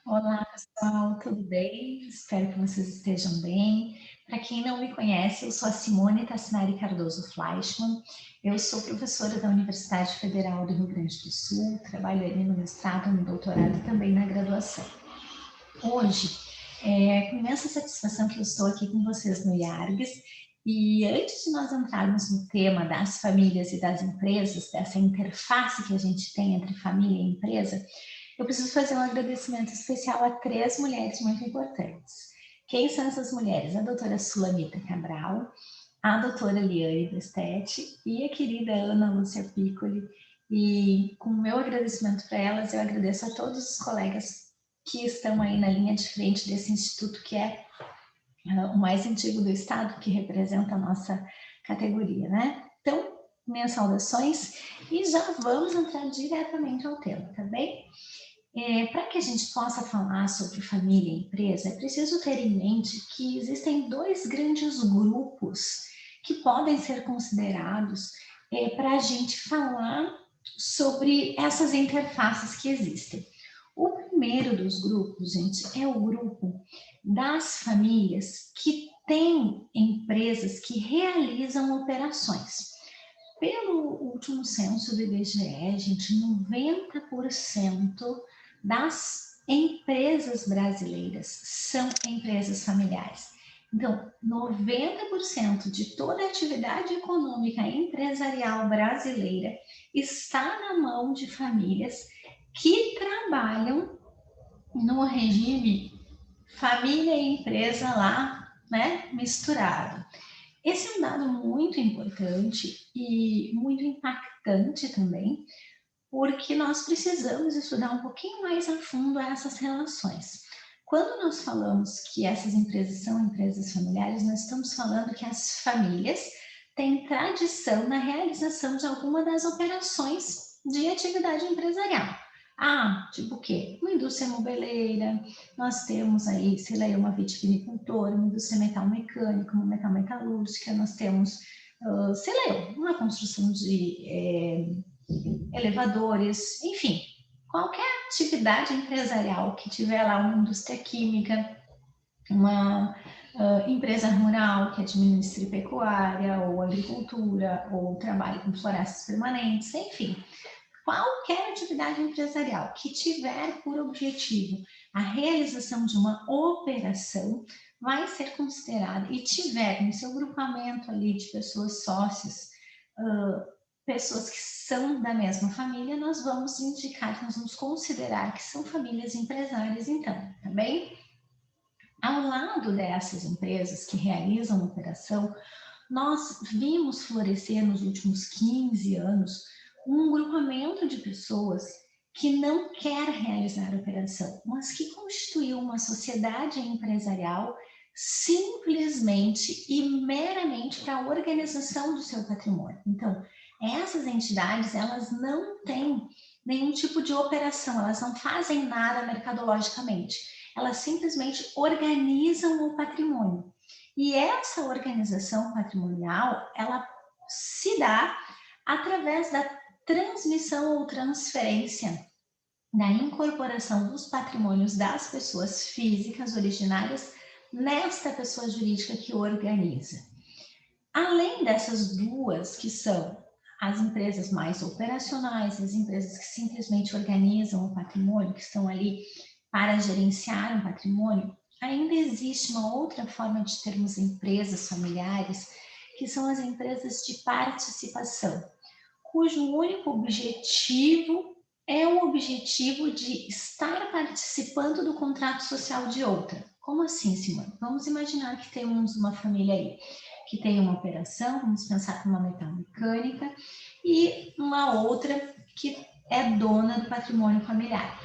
Olá, pessoal, tudo bem? Espero que vocês estejam bem. Para quem não me conhece, eu sou a Simone Tassinari Cardoso Fleischmann. Eu sou professora da Universidade Federal do Rio Grande do Sul, trabalho ali no mestrado, no doutorado e também na graduação. Hoje, com imensa satisfação que eu estou aqui com vocês no IARGS, e antes de nós entrarmos no tema das famílias e das empresas, dessa interface que a gente tem entre família e empresa, eu preciso fazer um agradecimento especial a três mulheres muito importantes. Quem são essas mulheres? A doutora Sulamita Cabral, a doutora Liane Bestete e a querida Ana Lúcia Piccoli. E com o meu agradecimento para elas, eu agradeço a todos os colegas que estão aí na linha de frente desse instituto que é o mais antigo do estado, que representa a nossa categoria, né? Então, minhas saudações e já vamos entrar diretamente ao tema, tá bem? Para que a gente possa falar sobre família e empresa, é preciso ter em mente que existem dois grandes grupos que podem ser considerados para a gente falar sobre essas interfaces que existem. O primeiro dos grupos, gente, é o grupo das famílias que têm empresas que realizam operações. Pelo último censo do IBGE, gente, 90% das empresas brasileiras são empresas familiares. Então, 90% de toda a atividade econômica empresarial brasileira está na mão de famílias que trabalham no regime família e empresa lá, né, misturado. Esse é um dado muito importante e muito impactante também, porque nós precisamos estudar um pouquinho mais a fundo essas relações. Quando nós falamos que essas empresas são empresas familiares, nós estamos falando que as famílias têm tradição na realização de alguma das operações de atividade empresarial. Ah, tipo o quê? Uma indústria mobeleira, nós temos aí, sei lá, uma vitivinicultora, uma indústria metal mecânica, uma metal metalúrgica, nós temos, sei lá, uma construção de elevadores, enfim, qualquer atividade empresarial que tiver lá uma indústria química, uma empresa rural que administre pecuária ou agricultura ou trabalhe com florestas permanentes, enfim, qualquer atividade empresarial que tiver por objetivo a realização de uma operação vai ser considerada e tiver no seu grupamento ali de pessoas sócias, pessoas que são da mesma família, nós vamos indicar, nós vamos considerar que são famílias empresárias, então, tá bem? Ao lado dessas empresas que realizam operação, nós vimos florescer nos últimos 15 anos um grupamento de pessoas que não quer realizar operação, mas que constituiu uma sociedade empresarial simplesmente e meramente para a organização do seu patrimônio. Então, essas entidades, elas não têm nenhum tipo de operação, elas não fazem nada mercadologicamente, elas simplesmente organizam o patrimônio. E essa organização patrimonial, ela se dá através da transmissão ou transferência da incorporação dos patrimônios das pessoas físicas originárias nesta pessoa jurídica que organiza. Além dessas duas, que são as empresas mais operacionais, as empresas que simplesmente organizam o patrimônio, que estão ali para gerenciar um patrimônio, ainda existe uma outra forma de termos empresas familiares, que são as empresas de participação, cujo único objetivo é o objetivo de estar participando do contrato social de outra. Como assim, Simone? Vamos imaginar que temos uma família aí que tem uma operação, vamos pensar numa metal mecânica, e uma outra que é dona do patrimônio familiar.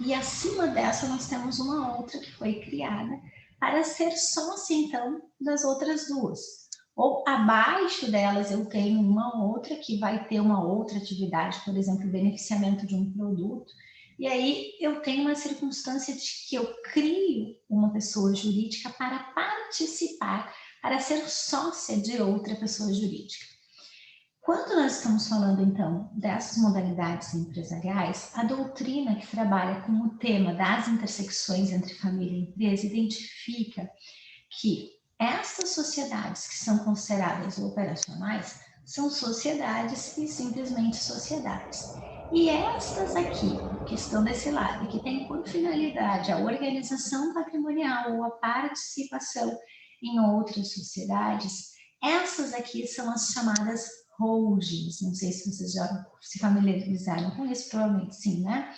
E acima dessa nós temos uma outra que foi criada para ser sócia, então, das outras duas. Ou abaixo delas eu tenho uma outra que vai ter uma outra atividade, por exemplo, beneficiamento de um produto. E aí eu tenho uma circunstância de que eu crio uma pessoa jurídica para participar, para ser sócia de outra pessoa jurídica. Quando nós estamos falando, então, dessas modalidades empresariais, a doutrina que trabalha com o tema das intersecções entre família e empresa identifica que essas sociedades que são consideradas operacionais são sociedades e simplesmente sociedades. E estas aqui, que estão desse lado, e que têm por finalidade a organização patrimonial ou a participação em outras sociedades, essas aqui são as chamadas holdings. Não sei se vocês já se familiarizaram com isso, provavelmente sim, né?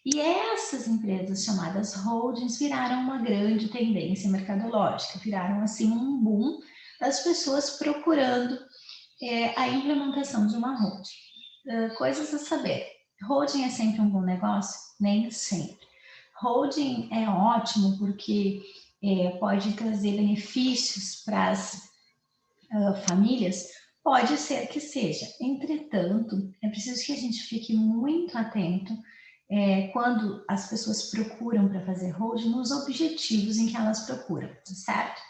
E essas empresas chamadas holdings viraram uma grande tendência mercadológica, viraram assim um boom das pessoas procurando a implementação de uma holding. Coisas a saber, holding é sempre um bom negócio? Nem sempre. Holding é ótimo porque pode trazer benefícios para as famílias, pode ser que seja. Entretanto, é preciso que a gente fique muito atento quando as pessoas procuram para fazer holding, nos objetivos em que elas procuram, certo?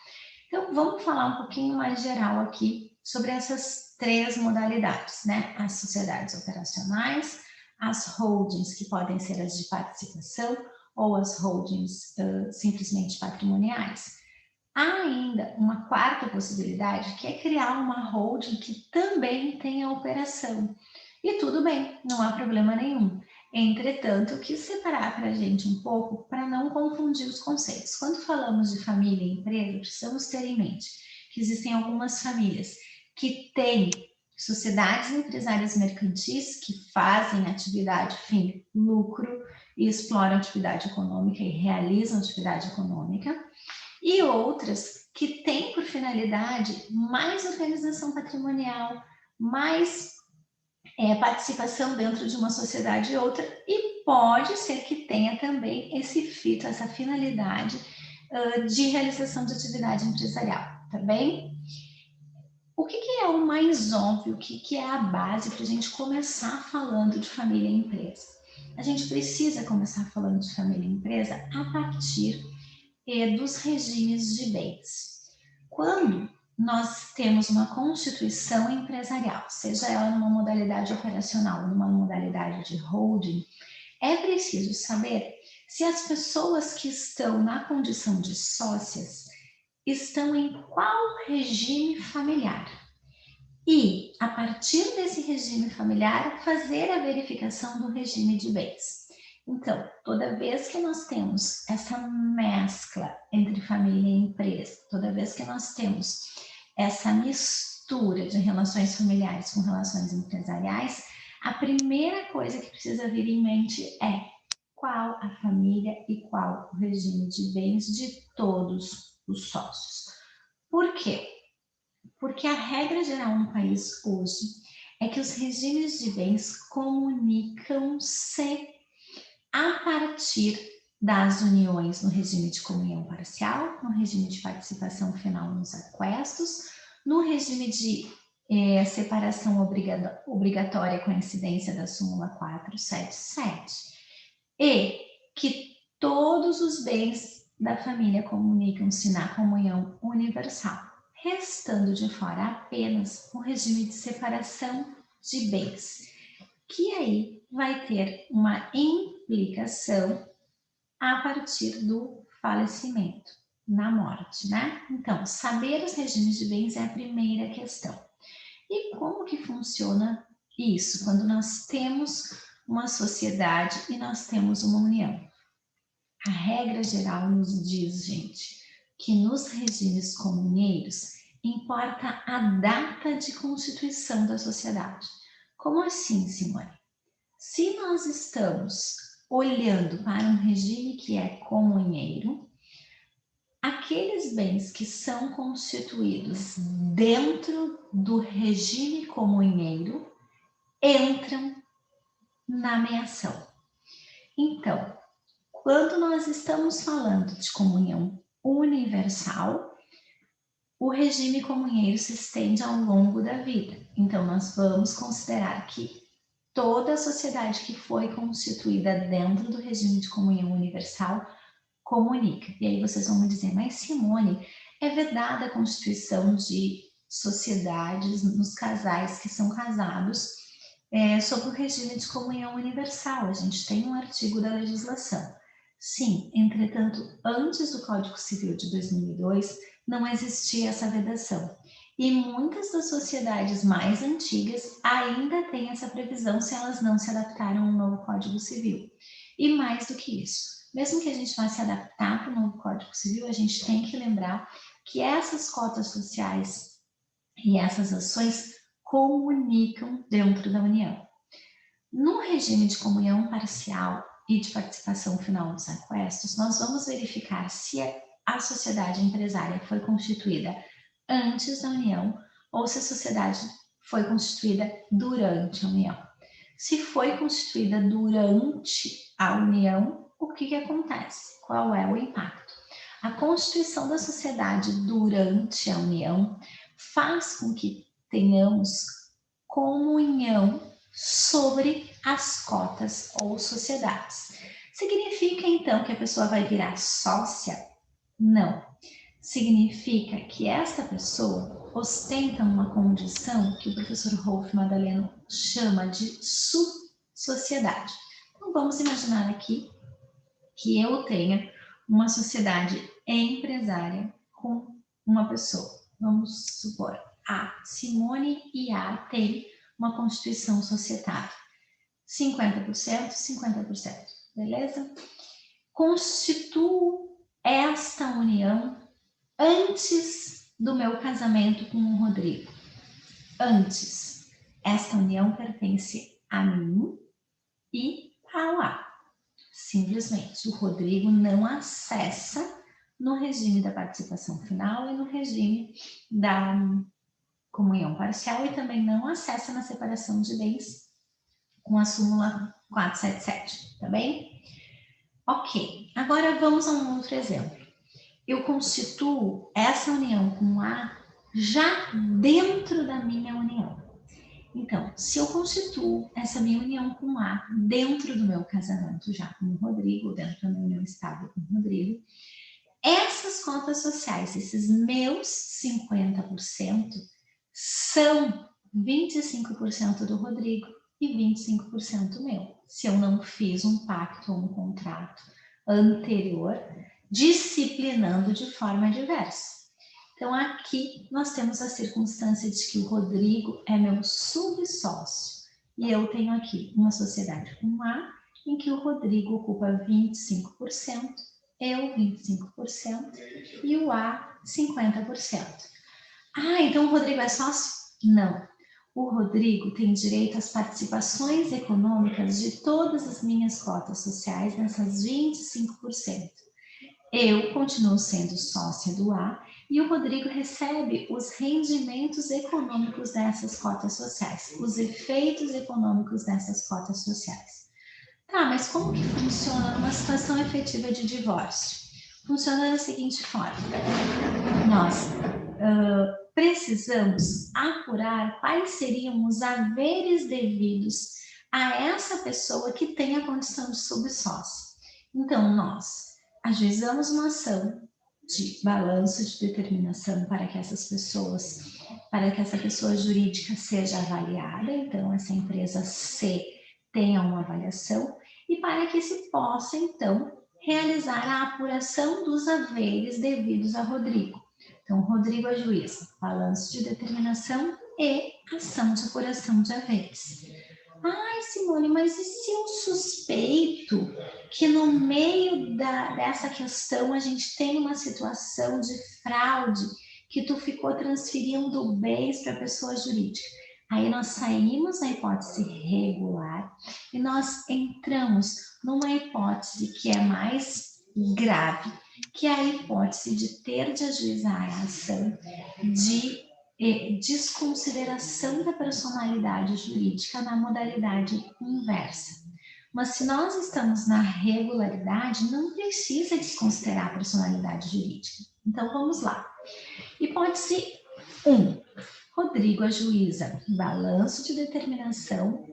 Então, vamos falar um pouquinho mais geral aqui sobre essas três modalidades, né? As sociedades operacionais, as holdings, que podem ser as de participação, ou as holdings simplesmente patrimoniais. Há ainda uma quarta possibilidade, que é criar uma holding que também tenha operação. E tudo bem, não há problema nenhum. Entretanto, eu quis separar para a gente um pouco para não confundir os conceitos. Quando falamos de família e empresa, precisamos ter em mente que existem algumas famílias que têm sociedades empresárias mercantis que fazem atividade, fim, lucro, e exploram atividade econômica e realizam atividade econômica, e outras que têm por finalidade mais organização patrimonial, mais participação dentro de uma sociedade e outra, e pode ser que tenha também esse fito, essa finalidade de realização de atividade empresarial, tá bem? O que é o mais óbvio, o que é a base para a gente começar falando de família e empresa? A gente precisa começar falando de família e empresa a partir dos regimes de bens. Quando nós temos uma constituição empresarial, seja ela numa modalidade operacional, numa modalidade de holding, é preciso saber se as pessoas que estão na condição de sócias estão em qual regime familiar. E, a partir desse regime familiar, fazer a verificação do regime de bens. Então, toda vez que nós temos essa mescla entre família e empresa, toda vez que nós temos essa mistura de relações familiares com relações empresariais, a primeira coisa que precisa vir em mente é qual a família e qual o regime de bens de todos os sócios. Por quê? Porque a regra geral no país hoje é que os regimes de bens comunicam-se a partir das uniões no regime de comunhão parcial, no regime de participação final nos aquestos, no regime de separação obrigatória com a incidência da súmula 477, e que todos os bens da família comunicam-se na comunhão universal, restando de fora apenas o regime de separação de bens, que aí vai ter uma implicação a partir do falecimento, na morte, né? Então, saber os regimes de bens é a primeira questão. E como que funciona isso quando nós temos uma sociedade e nós temos uma união? A regra geral nos diz, gente, que nos regimes comunheiros importa a data de constituição da sociedade. Como assim, Simone? Se nós estamos olhando para um regime que é comunheiro, aqueles bens que são constituídos dentro do regime comunheiro entram na meação. Então, quando nós estamos falando de comunhão universal, o regime comunheiro se estende ao longo da vida. Então, nós vamos considerar que toda a sociedade que foi constituída dentro do regime de comunhão universal comunica. E aí vocês vão me dizer, mas Simone, é vedada a constituição de sociedades, nos casais que são casados, sobre o regime de comunhão universal. A gente tem um artigo da legislação. Sim, entretanto, antes do Código Civil de 2002, não existia essa vedação. E muitas das sociedades mais antigas ainda têm essa previsão se elas não se adaptaram ao novo Código Civil. E mais do que isso, mesmo que a gente vá se adaptar para o novo Código Civil, a gente tem que lembrar que essas cotas sociais e essas ações comunicam dentro da União. No regime de comunhão parcial e de participação final dos aquestos, nós vamos verificar se a sociedade empresária foi constituída antes da União ou se a sociedade foi constituída durante a União. Se foi constituída durante a União, o que acontece? Qual é o impacto? A constituição da sociedade durante a União faz com que tenhamos comunhão sobre as cotas ou sociedades. Significa então que a pessoa vai virar sócia? Não. Significa que esta pessoa ostenta uma condição que o professor Rolf Madaleno chama de subsociedade. Então vamos imaginar aqui que eu tenha uma sociedade empresária com uma pessoa. Vamos supor, A, Simone e A têm uma constituição societária. 50%, 50%, beleza? Constituo esta união antes do meu casamento com o Rodrigo. Antes. Esta união pertence a mim e ao A. Simplesmente, o Rodrigo não acessa no regime da participação final e no regime da comunhão parcial e também não acessa na separação de bens com a súmula 477, tá bem? Ok, agora vamos a um outro exemplo. Eu constituo essa união com A já dentro da minha união. Então, se eu constituo essa minha união com A dentro do meu casamento já com o Rodrigo, dentro da minha união estável com o Rodrigo, essas cotas sociais, esses meus 50%, são 25% do Rodrigo e 25% meu. Se eu não fiz um pacto ou um contrato anterior, disciplinando de forma diversa. Então, aqui nós temos a circunstância de que o Rodrigo é meu subsócio. E eu tenho aqui uma sociedade com A, em que o Rodrigo ocupa 25%, eu 25% e o A 50%. Ah, então o Rodrigo é sócio? Não. O Rodrigo tem direito às participações econômicas de todas as minhas cotas sociais nessas 25%. Eu continuo sendo sócia do A e o Rodrigo recebe os rendimentos econômicos dessas cotas sociais, os efeitos econômicos dessas cotas sociais. Tá, mas como que funciona numa situação efetiva de divórcio? Funciona da seguinte forma. Nós precisamos apurar quais seriam os haveres devidos a essa pessoa que tem a condição de subsócio. Então, nós ajuizamos uma ação de balanço de determinação para que essa pessoa jurídica seja avaliada, então essa empresa C tenha uma avaliação, e para que se possa, então, realizar a apuração dos haveres devidos a Rodrigo. Então, Rodrigo ajuiza balanço de determinação e ação de apuração de haveres. Ai, Simone, mas e se eu suspeito que no meio dessa questão a gente tem uma situação de fraude, que tu ficou transferindo bens para a pessoa jurídica? Aí nós saímos da hipótese regular e nós entramos numa hipótese que é mais grave, que é a hipótese de ter de ajuizar a ação de desconsideração da personalidade jurídica na modalidade inversa. Mas se nós estamos na regularidade, não precisa desconsiderar a personalidade jurídica. Então vamos lá. Hipótese 1. Rodrigo ajuiza balanço de determinação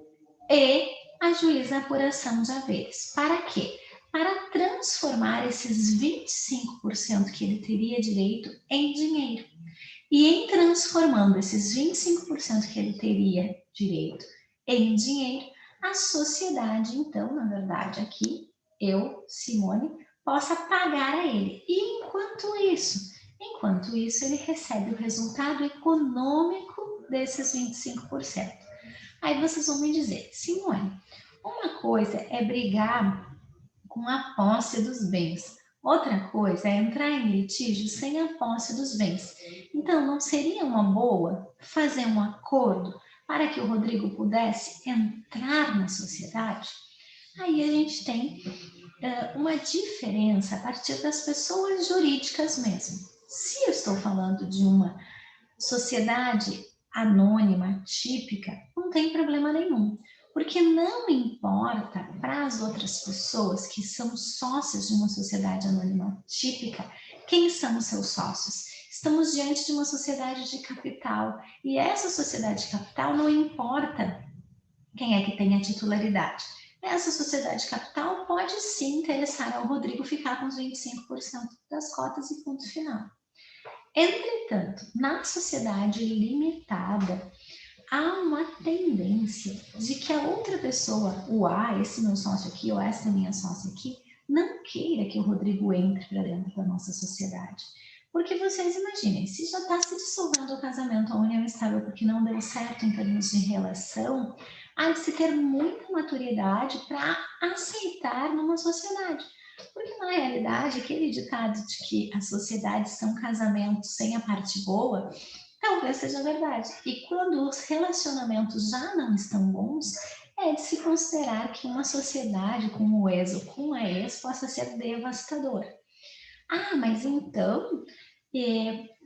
e ajuiza apuração de haveres. Para quê? Para transformar esses 25% que ele teria direito em dinheiro. E em transformando esses 25% que ele teria direito em dinheiro, a sociedade, então, na verdade, aqui, eu, Simone, possa pagar a ele. E enquanto isso, ele recebe o resultado econômico desses 25%. Aí vocês vão me dizer, Simone, uma coisa é brigar com a posse dos bens. Outra coisa é entrar em litígio sem a posse dos bens. Então, não seria uma boa fazer um acordo para que o Rodrigo pudesse entrar na sociedade? Aí a gente tem uma diferença a partir das pessoas jurídicas mesmo. Se eu estou falando de uma sociedade anônima, típica, não tem problema nenhum. Porque não importa para as outras pessoas que são sócios de uma sociedade anônima típica, quem são os seus sócios. Estamos diante de uma sociedade de capital e essa sociedade de capital não importa quem é que tem a titularidade. Essa sociedade de capital pode sim interessar ao Rodrigo ficar com os 25% das cotas e ponto final. Entretanto, na sociedade limitada, há uma tendência de que a outra pessoa, o A, esse meu sócio aqui, ou essa minha sócia aqui, não queira que o Rodrigo entre para dentro da nossa sociedade. Porque vocês imaginem, se já está se dissolvendo o casamento, a união estável, porque não deu certo em termos de relação, há de se ter muita maturidade para aceitar numa sociedade. Porque na realidade, aquele ditado de que as sociedades são casamentos sem a parte boa, talvez seja verdade. E quando os relacionamentos já não estão bons, é de se considerar que uma sociedade com o ex ou com a ex possa ser devastadora. Ah, mas então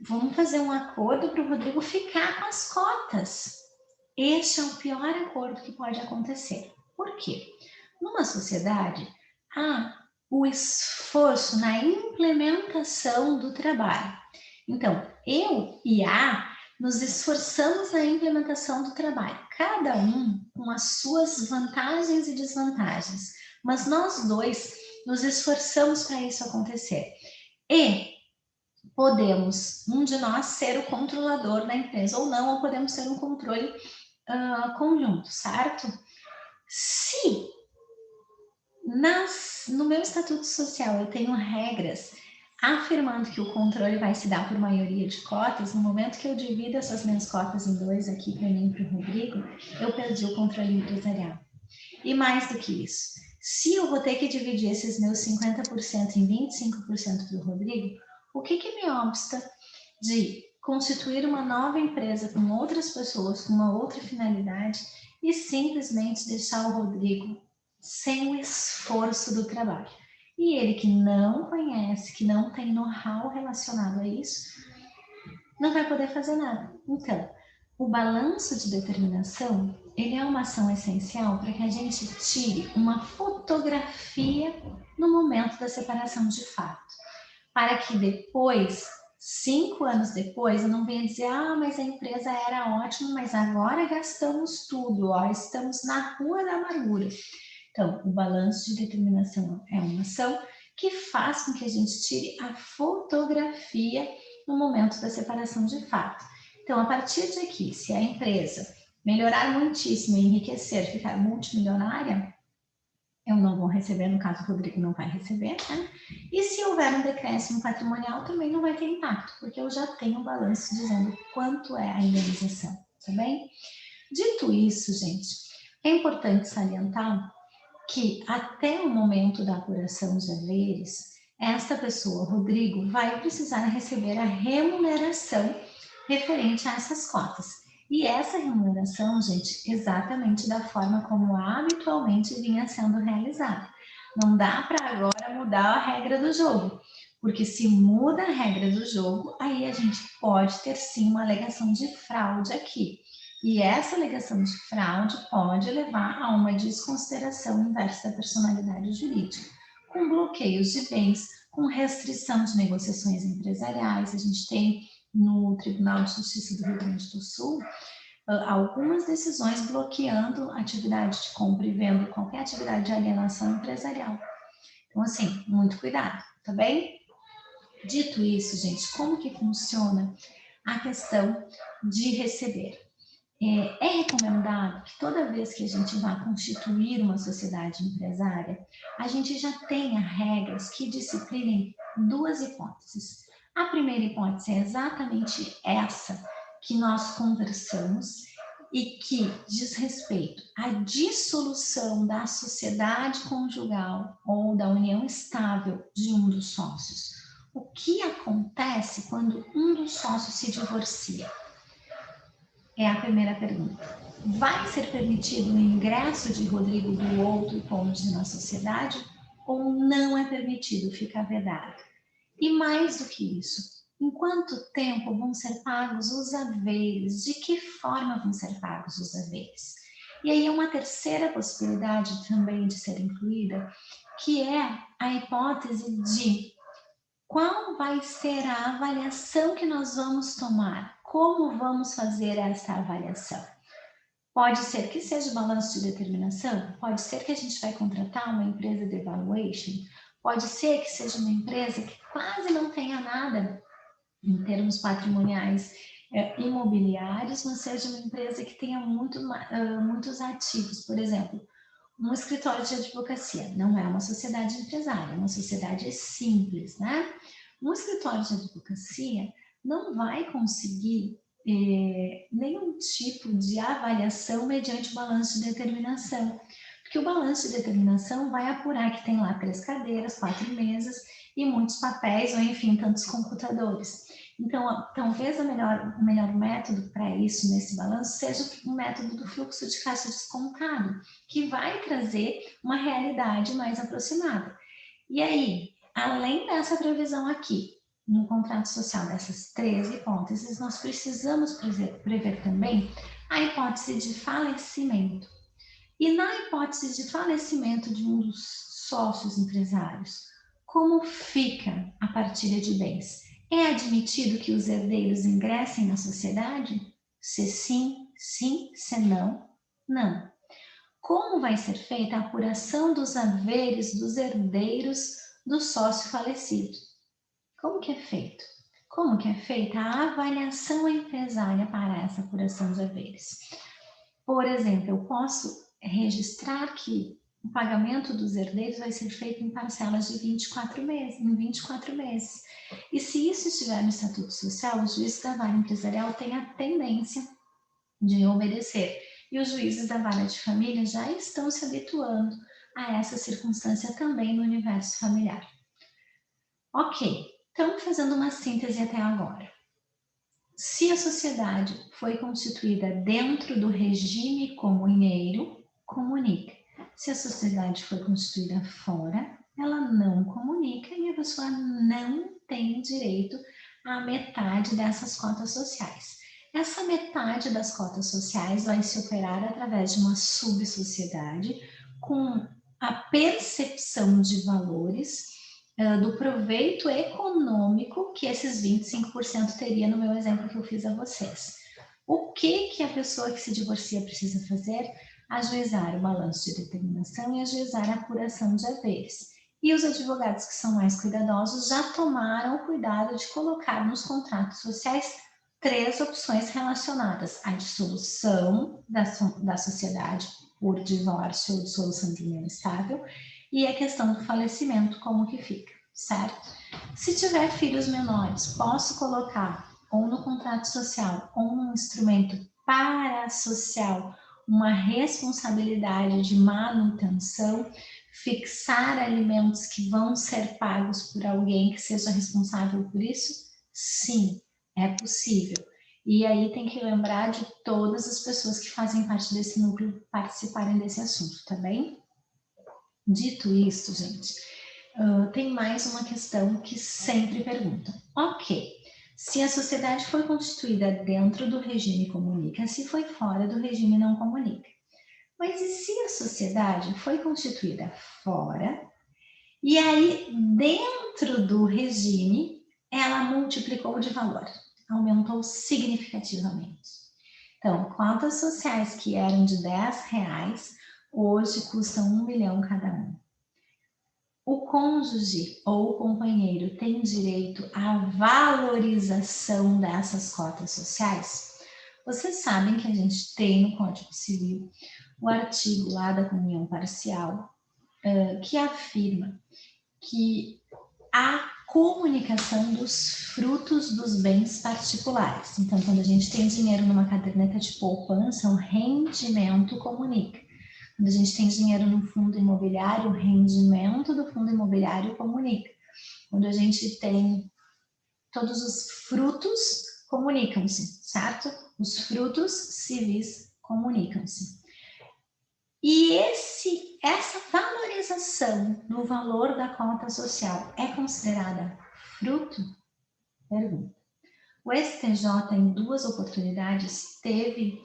vamos fazer um acordo para o Rodrigo ficar com as cotas. Este é o pior acordo que pode acontecer. Por quê? Numa sociedade, há o esforço na implementação do trabalho. Então, eu e a nos esforçamos na implementação do trabalho, cada um com as suas vantagens e desvantagens, mas nós dois nos esforçamos para isso acontecer. E podemos, um de nós, ser o controlador da empresa ou não, ou podemos ser um controle conjunto, certo? Se no meu estatuto social eu tenho regras afirmando que o controle vai se dar por maioria de cotas, no momento que eu divido essas minhas cotas em dois aqui para mim e para o Rodrigo, eu perdi o controle empresarial. E mais do que isso, se eu vou ter que dividir esses meus 50% em 25% para o Rodrigo, o que me obsta de constituir uma nova empresa com outras pessoas, com uma outra finalidade e simplesmente deixar o Rodrigo sem o esforço do trabalho? E ele que não conhece, que não tem know-how relacionado a isso, não vai poder fazer nada. Então, o balanço de determinação, ele é uma ação essencial para que a gente tire uma fotografia no momento da separação de fato, para que depois, 5 anos depois, eu não venha dizer, mas a empresa era ótima, mas agora gastamos tudo, estamos na rua da amargura. Então, o balanço de determinação é uma ação que faz com que a gente tire a fotografia no momento da separação de fato. Então, a partir de aqui, se a empresa melhorar muitíssimo e enriquecer, ficar multimilionária, eu não vou receber, no caso o Rodrigo não vai receber, né? E se houver um decréscimo patrimonial, também não vai ter impacto, porque eu já tenho um balanço dizendo quanto é a indenização, tá bem? Dito isso, gente, é importante salientar que até o momento da apuração de haveres, esta pessoa, Rodrigo, vai precisar receber a remuneração referente a essas cotas. E essa remuneração, gente, exatamente da forma como habitualmente vinha sendo realizada. Não dá para agora mudar a regra do jogo, porque se muda a regra do jogo, aí a gente pode ter sim uma alegação de fraude aqui. E essa alegação de fraude pode levar a uma desconsideração inversa da personalidade jurídica, com bloqueios de bens, com restrição de negociações empresariais. A gente tem no Tribunal de Justiça do Rio Grande do Sul algumas decisões bloqueando a atividade de compra e venda, qualquer atividade de alienação empresarial. Então, assim, muito cuidado, tá bem? Dito isso, gente, como que funciona a questão de receber. É recomendado que toda vez que a gente vá constituir uma sociedade empresária, a gente já tenha regras que disciplinem duas hipóteses. A primeira hipótese é exatamente essa que nós conversamos e que diz respeito à dissolução da sociedade conjugal ou da união estável de um dos sócios. O que acontece quando um dos sócios se divorcia? É a primeira pergunta. Vai ser permitido o ingresso de Rodrigo do outro cônjuge na sociedade ou não é permitido, fica vedado? E mais do que isso, em quanto tempo vão ser pagos os haveres? De que forma vão ser pagos os haveres? E aí uma terceira possibilidade também de ser incluída, que é a hipótese de qual vai ser a avaliação que nós vamos tomar? Como vamos fazer essa avaliação? Pode ser que seja o balanço de determinação, pode ser que a gente vai contratar uma empresa de evaluation, pode ser que seja uma empresa que quase não tenha nada em termos patrimoniais imobiliários, mas seja uma empresa que tenha muitos ativos, por exemplo, um escritório de advocacia, não é uma sociedade empresária, é uma sociedade simples, né? Um escritório de advocacia não vai conseguir nenhum tipo de avaliação mediante o balanço de determinação, porque o balanço de determinação vai apurar que tem lá 3 cadeiras, 4 mesas e muitos papéis, ou enfim, tantos computadores. Então, talvez o melhor método para isso nesse balanço seja o método do fluxo de caixa descontado, que vai trazer uma realidade mais aproximada. E aí, além dessa previsão aqui, no contrato social dessas 3 hipóteses, nós precisamos prever também a hipótese de falecimento. E na hipótese de falecimento de um dos sócios empresários, como fica a partilha de bens? É admitido que os herdeiros ingressem na sociedade? Se sim, sim, se não, não. Como vai ser feita a apuração dos haveres dos herdeiros do sócio falecido? Como que é feito? Como que é feita a avaliação empresária para essa apuração de haveres? Por exemplo, eu posso registrar que o pagamento dos herdeiros vai ser feito em parcelas de 24 meses, em 24 meses. E se isso estiver no Estatuto Social, os juízes da vara empresarial têm a tendência de obedecer. E os juízes da vara de família já estão se habituando a essa circunstância também no universo familiar. Ok, então fazendo uma síntese até agora. Se a sociedade foi constituída dentro do regime comunheiro, comunica. Se a sociedade foi constituída fora, ela não comunica e a pessoa não tem direito à metade dessas cotas sociais. Essa metade das cotas sociais vai se operar através de uma subsociedade com a percepção de valores do proveito econômico que esses 25% teria no meu exemplo que eu fiz a vocês. O que a pessoa que se divorcia precisa fazer? Ajuizar o balanço de determinação e ajuizar a apuração de haveres. E os advogados que são mais cuidadosos já tomaram o cuidado de colocar nos contratos sociais 3 opções relacionadas à dissolução da sociedade por divórcio ou dissolução de união estável e a questão do falecimento, como que fica, certo? Se tiver filhos menores, posso colocar ou no contrato social ou num instrumento parasocial uma responsabilidade de manutenção, fixar alimentos que vão ser pagos por alguém que seja responsável por isso? Sim, é possível. E aí tem que lembrar de todas as pessoas que fazem parte desse núcleo participarem desse assunto, tá bem? Dito isso, gente, tem mais uma questão que sempre perguntam. Ok, se a sociedade foi constituída dentro do regime comunica, se foi fora do regime não comunica. Mas e se a sociedade foi constituída fora e aí dentro do regime ela multiplicou de valor, aumentou significativamente? Então, cotas sociais que eram de R$10, hoje custam 1 milhão cada um. o cônjuge ou o companheiro tem direito à valorização dessas cotas sociais? Vocês sabem que a gente tem no Código Civil o artigo lá da comunhão parcial, que afirma que a comunicação dos frutos dos bens particulares. Então, quando a gente tem dinheiro numa caderneta de poupança, o rendimento comunica. Quando a gente tem dinheiro no fundo imobiliário, o rendimento do fundo imobiliário comunica. Quando a gente tem todos os frutos, comunicam-se, certo? Os frutos civis comunicam-se. E essa valorização do valor da cota social é considerada fruto? Pergunta. O STJ, em 2 oportunidades, teve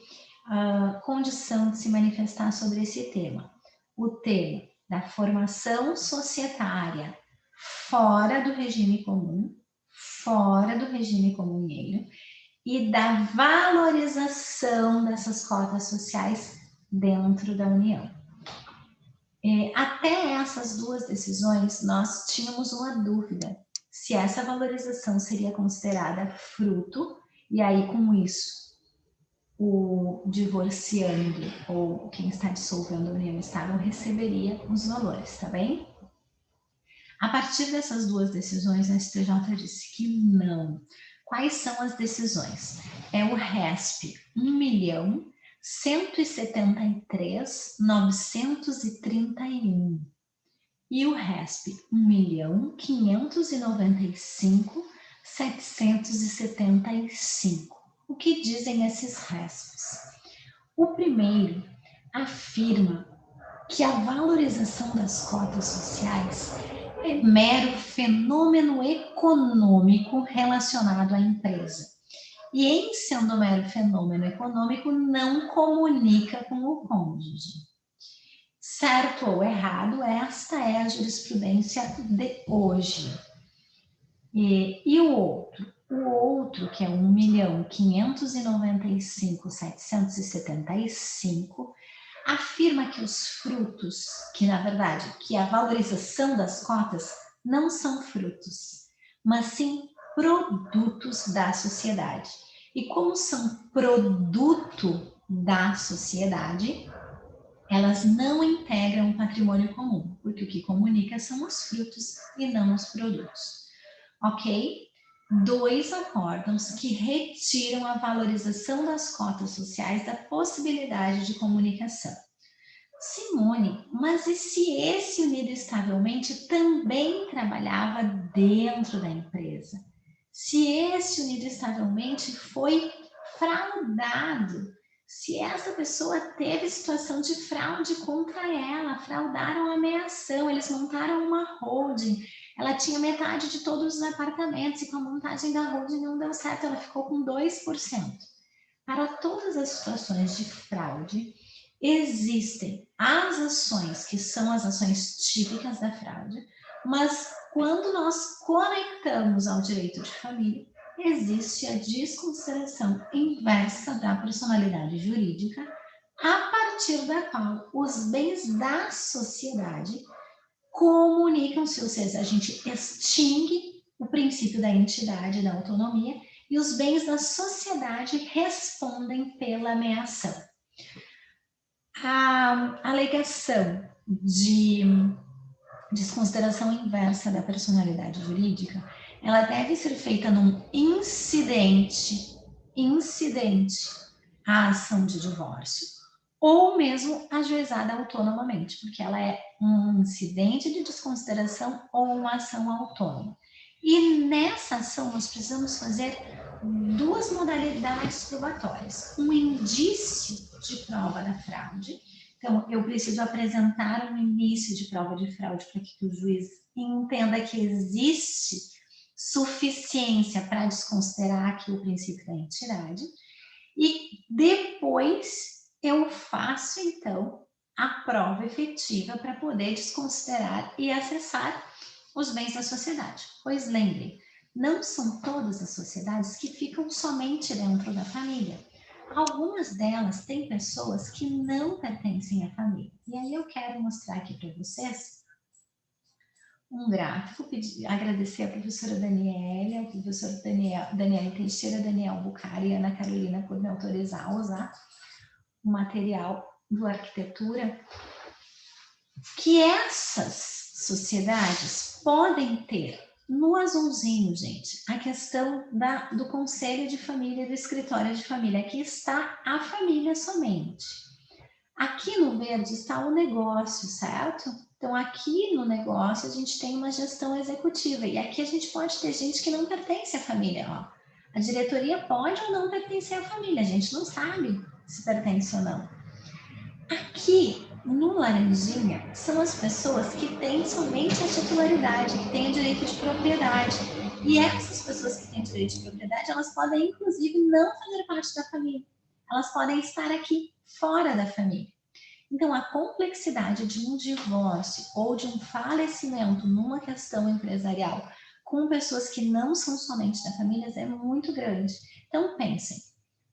condição de se manifestar sobre esse tema. O tema da formação societária fora do regime comum, fora do regime comunheiro, e da valorização dessas cotas sociais dentro da União. Até essas 2 decisões, nós tínhamos uma dúvida se essa valorização seria considerada fruto, e aí com isso o divorciando ou quem está dissolvendo a união estável receberia os valores, tá bem? A partir dessas 2 decisões, a STJ disse que não. Quais são as decisões? É o RESP 1.173.931 e o RESP 1.595.775. O que dizem esses RESPs? O primeiro afirma que a valorização das cotas sociais é mero fenômeno econômico relacionado à empresa. E em sendo mero fenômeno econômico, não comunica com o cônjuge. Certo ou errado, esta é a jurisprudência de hoje. E o outro? O outro, que é 1.595.775, afirma que os frutos, que na verdade, que a valorização das cotas não são frutos, mas sim produtos da sociedade. E como são produto da sociedade, elas não integram o patrimônio comum, porque o que comunica são os frutos e não os produtos. Ok? 2 acórdãos que retiram a valorização das cotas sociais da possibilidade de comunicação. Simone, mas e se esse unido estavelmente também trabalhava dentro da empresa? Se esse unido estavelmente foi fraudado? Se essa pessoa teve situação de fraude contra ela, fraudaram a meação, eles montaram uma holding, ela tinha metade de todos os apartamentos e com a montagem da holding não deu certo, ela ficou com 2%. Para todas as situações de fraude, existem as ações que são as ações típicas da fraude, mas quando nós conectamos ao direito de família, existe a desconsideração inversa da personalidade jurídica, a partir da qual os bens da sociedade comunicam-se, ou seja, a gente extingue o princípio da entidade, da autonomia, e os bens da sociedade respondem pela ameação. A alegação de desconsideração inversa da personalidade jurídica, ela deve ser feita num incidente à ação de divórcio, ou mesmo ajuizada autonomamente, porque ela é um incidente de desconsideração ou uma ação autônoma. E nessa ação nós precisamos fazer 2 modalidades probatórias. Um indício de prova da fraude. Então, eu preciso apresentar um início de prova de fraude para que o juiz entenda que existe suficiência para desconsiderar aqui o princípio da entidade. E depois eu faço, então, a prova efetiva para poder desconsiderar e acessar os bens da sociedade. Pois lembrem, não são todas as sociedades que ficam somente dentro da família. Algumas delas têm pessoas que não pertencem à família. E aí eu quero mostrar aqui para vocês um gráfico, agradecer a professora Daniela, ao professor Daniel Teixeira, Daniel Bucari e Ana Carolina por me autorizar a usar o material do Arquitetura, que essas sociedades podem ter no azulzinho, gente, a questão do conselho de família e do escritório de família. Aqui está a família somente. Aqui no verde está o negócio, certo? Então, aqui no negócio, a gente tem uma gestão executiva. E aqui a gente pode ter gente que não pertence à família. Ó. A diretoria pode ou não pertencer à família. A gente não sabe se pertence ou não. Aqui, no laranjinha, são as pessoas que têm somente a titularidade, que têm o direito de propriedade. E essas pessoas que têm direito de propriedade, elas podem, inclusive, não fazer parte da família. Elas podem estar aqui fora da família. Então, a complexidade de um divórcio ou de um falecimento numa questão empresarial com pessoas que não são somente da família é muito grande. Então, pensem,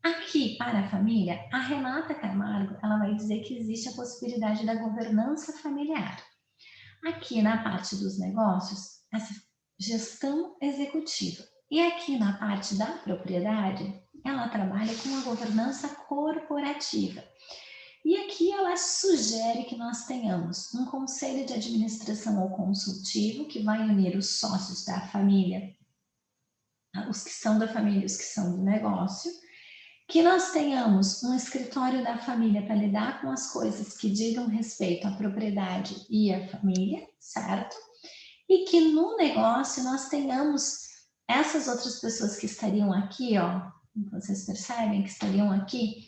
aqui para a família, a Renata Camargo, ela vai dizer que existe a possibilidade da governança familiar. Aqui na parte dos negócios, essa gestão executiva. E aqui na parte da propriedade, ela trabalha com a governança corporativa. E aqui ela sugere que nós tenhamos um conselho de administração ou consultivo que vai unir os sócios da família, os que são da família e os que são do negócio, que nós tenhamos um escritório da família para lidar com as coisas que digam respeito à propriedade e à família, certo? E que no negócio nós tenhamos essas outras pessoas que estariam aqui, ó, vocês percebem que estariam aqui,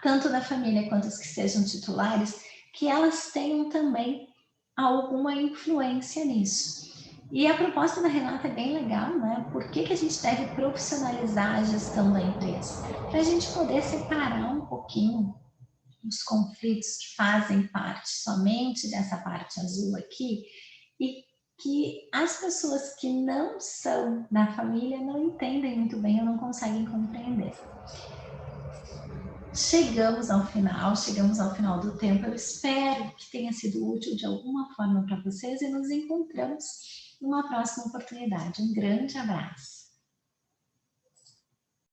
tanto da família quanto as que sejam titulares, que elas tenham também alguma influência nisso. E a proposta da Renata é bem legal, né? Por que a gente deve profissionalizar a gestão da empresa? Para a gente poder separar um pouquinho os conflitos que fazem parte somente dessa parte azul aqui e que as pessoas que não são da família não entendem muito bem ou não conseguem compreender. Chegamos ao final do tempo. Eu espero que tenha sido útil de alguma forma para vocês e nos encontramos numa próxima oportunidade. Um grande abraço.